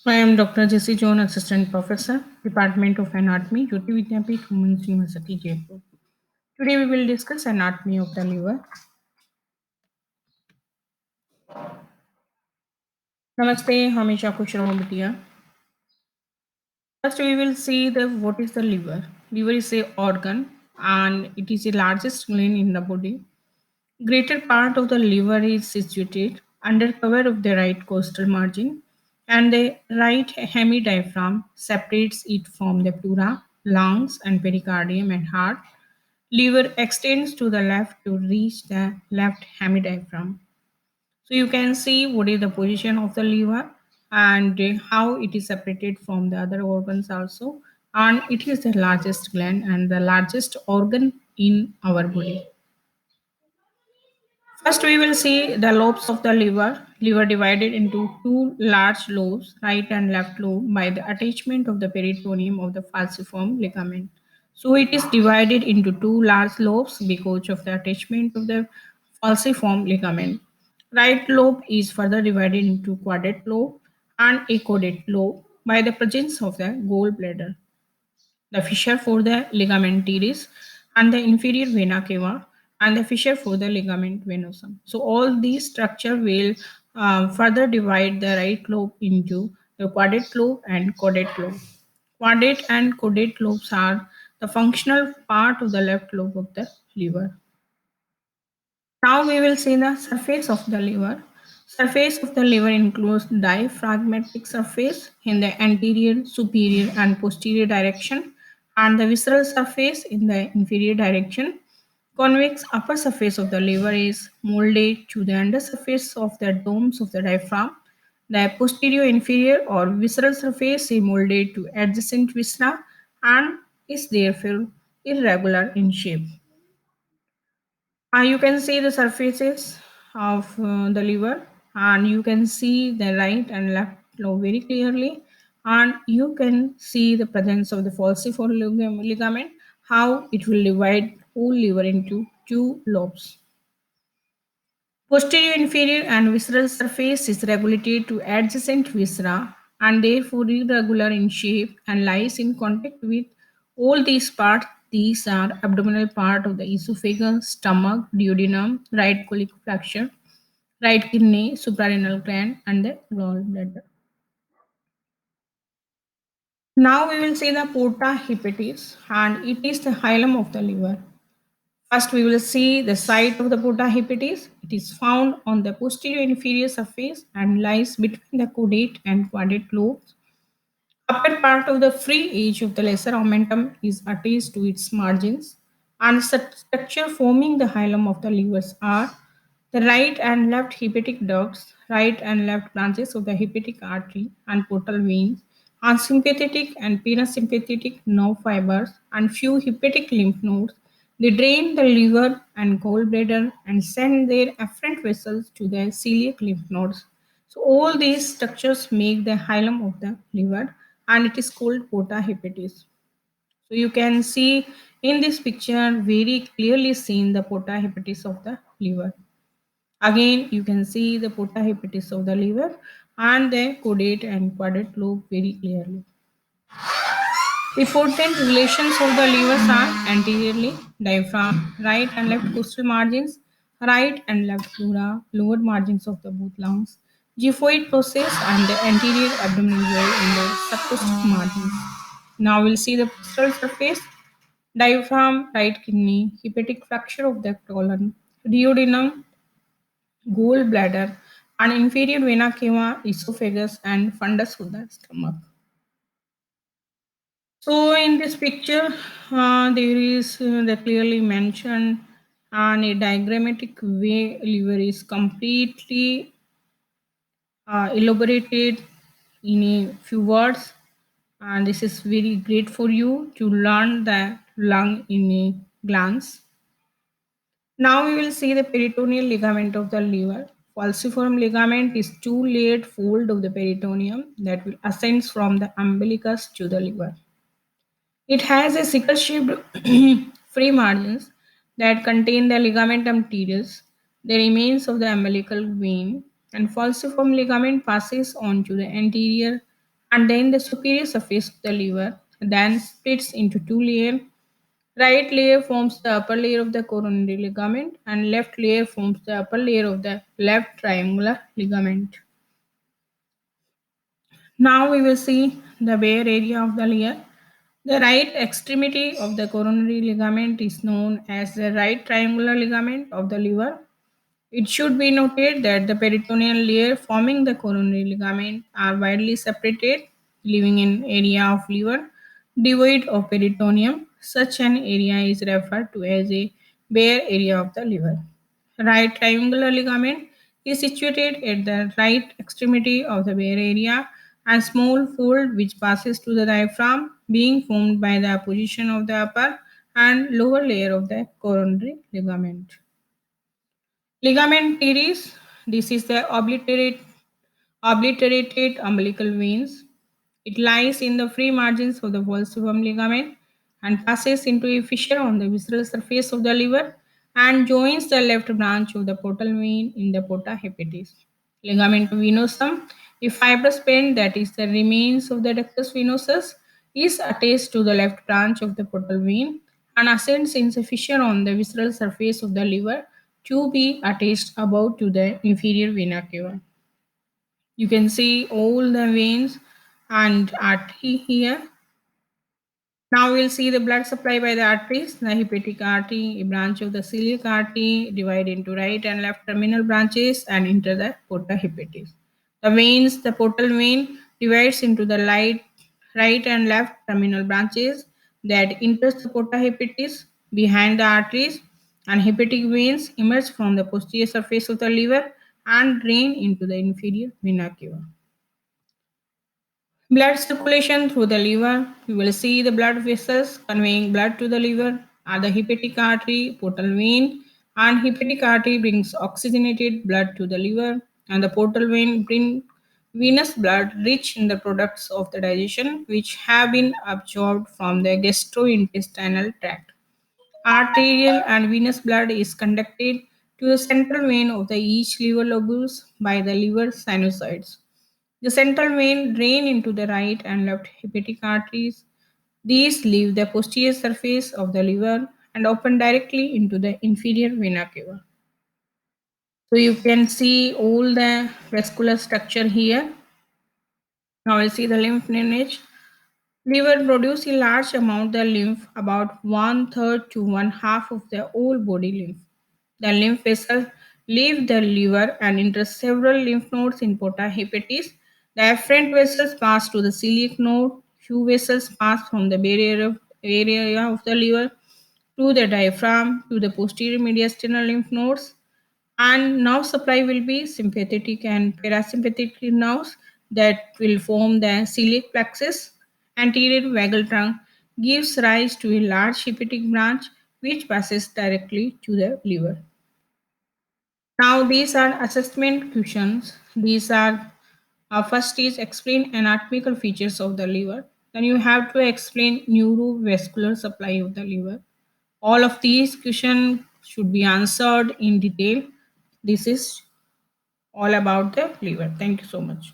I am Dr. Jesse John, Assistant Professor, Department of Anatomy, Jyoti Vidyapeeth, Women's University, Jaipur. Today we will discuss anatomy of the liver. Namaste, Hamisha खुश रहो बिटिया. First we will see the what is the liver. Liver is a organ and it is the largest gland in the body. Greater part of the liver is situated under cover of the right costal margin and the right hemidiaphragm separates it from the pleura, lungs and pericardium and heart. Liver extends to the left to reach the left hemidiaphragm. So you can see what is the position of the liver and how it is separated from the other organs also. And it is the largest gland and the largest organ in our body. First, we will see the lobes of the liver. Liver divided into two large lobes, right and left lobe, by the attachment of the peritoneum of the falciform ligament. So it is divided into two large lobes because of the attachment of the falciform ligament. Right lobe is further divided into quadrate lobe and a caudate lobe by the presence of the gallbladder, the fissure for the ligament teres, and the inferior vena cava, and the fissure for the ligament venosum. So all these structure will further divide the right lobe into the quadrate lobe and caudate lobe. Quadrate and caudate lobes are the functional part of the left lobe of the liver. Now we will see the surface of the liver. Surface of the liver includes diaphragmatic surface in the anterior, superior and posterior direction and the visceral surface in the inferior direction. Convex upper surface of the liver is molded to the undersurface of the domes of the diaphragm. The posterior inferior or visceral surface is molded to adjacent viscera and is therefore irregular in shape. You can see the surfaces of the liver and you can see the right and left lobe very clearly and you can see the presence of the falciform ligament, how it will divide whole liver into two lobes. Posterior inferior and visceral surface is regulated to adjacent viscera and therefore irregular in shape and lies in contact with all these parts. These are abdominal part of the esophagus, stomach, duodenum, right colic fracture, right kidney, suprarenal gland, and the gallbladder. Now we will see the porta hepatis, and it is the hilum of the liver. First, we will see the site of the porta hepatis. It is found on the posterior inferior surface and lies between the caudate and quadrate lobes. Upper part of the free edge of the lesser omentum is attached to its margins, and structure forming the hilum of the livers are the right and left hepatic ducts, right and left branches of the hepatic artery and portal veins, and sympathetic and parasympathetic nerve fibers, and few hepatic lymph nodes. They drain the liver and gallbladder and send their afferent vessels to the celiac lymph nodes. So all these structures make the hilum of the liver and it is called porta hepatis. So you can see in this picture very clearly seen the porta hepatis of the liver. Again, you can see the porta hepatis of the liver and the caudate and quadrate lobe very clearly. Important relations of the livers are anteriorly diaphragm, right and left costal margins, right and left pleura, lower margins of the both lungs, xiphoid process and the anterior abdominal wall in the subcostal margins. Now we'll see the postal surface, diaphragm, right kidney, hepatic fracture of the colon, duodenum, gallbladder, and inferior vena cava, esophagus, and fundus of the stomach. So in this picture, there is the clearly mentioned and a diagrammatic way liver is completely elaborated in a few words, and this is very great for you to learn the lung in a glance. Now we will see the peritoneal ligament of the liver. Falciform ligament is two-layered fold of the peritoneum that will ascends from the umbilicus to the liver. It has a sickle-shaped free margins that contain the ligamentum teres, the remains of the umbilical vein, and falciform ligament passes on to the anterior and then the superior surface of the liver then splits into two layers. Right layer forms the upper layer of the coronary ligament, and left layer forms the upper layer of the left triangular ligament. Now we will see the bare area of the liver. The right extremity of the coronary ligament is known as the right triangular ligament of the liver. It should be noted that the peritoneal layer forming the coronary ligament are widely separated, leaving an area of liver devoid of peritoneum. Such an area is referred to as a bare area of the liver. Right triangular ligament is situated at the right extremity of the bare area and small fold which passes to the diaphragm being formed by the opposition of the upper and lower layer of the coronary ligament. Ligament teres, this is the obliterated umbilical veins. It lies in the free margins of the falciform ligament and passes into a fissure on the visceral surface of the liver and joins the left branch of the portal vein in the porta hepatis. Ligament venosum, a fibrous band that is the remains of the ductus venosus, is attached to the left branch of the portal vein and ascends in a fissure on the visceral surface of the liver to be attached above to the inferior vena cava. You can see all the veins and artery here. Now we'll see the blood supply by the arteries. The hepatic artery, a branch of the celiac artery, divide into right and left terminal branches and enter the porta hepatis. The veins, the portal vein divides into the right and left terminal branches that enters the porta hepatis behind the arteries, and hepatic veins emerge from the posterior surface of the liver and drain into the inferior vena cava. Blood circulation through the liver. You will see the blood vessels conveying blood to the liver are the hepatic artery, portal vein, and hepatic artery brings oxygenated blood to the liver, and the portal vein brings venous blood rich in the products of the digestion which have been absorbed from the gastrointestinal tract. Arterial and venous blood is conducted to the central vein of the each liver lobules by the liver sinusoids. The central vein drain into the right and left hepatic arteries. These leave the posterior surface of the liver and open directly into the inferior vena cava. So you can see all the vascular structure here. Now we'll see the lymph drainage. Liver produce a large amount of lymph, about one third to one half of the whole body lymph. The lymph vessels leave the liver and enter several lymph nodes in porta hepatis. The afferent vessels pass to the celiac node. Few vessels pass from the area of the liver to the diaphragm to the posterior mediastinal lymph nodes, and nerve supply will be sympathetic and parasympathetic nerves that will form the celiac plexus. Anterior vagal trunk gives rise to a large hepatic branch which passes directly to the liver. Now these are assessment questions. These are first is explain anatomical features of the liver. Then you have to explain neurovascular supply of the liver. All of these questions should be answered in detail. This is all about the liver. Thank you so much.